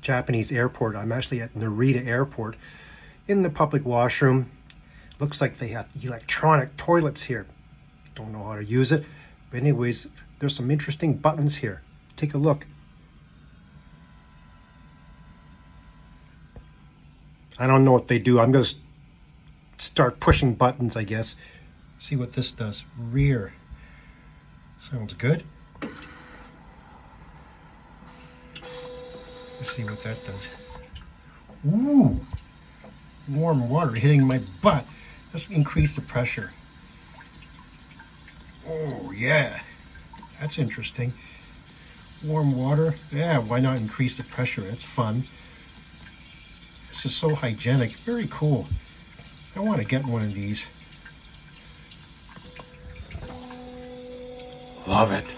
Japanese airport. I'm actually at Narita Airport in the public washroom. Looks like they have electronic toilets here. Don't know how to use it. But anyways, there's some interesting buttons here. Take a look. I don't know what they do. I'm going to start pushing buttons, I guess. See what this does. Rear. Sounds good. Let's see what that does. Ooh! Warm water hitting my butt. Let's increase the pressure. Oh, yeah. That's interesting. Warm water. Yeah, why not increase the pressure? That's fun. This is so hygienic. Very cool. I want to get one of these. Love it.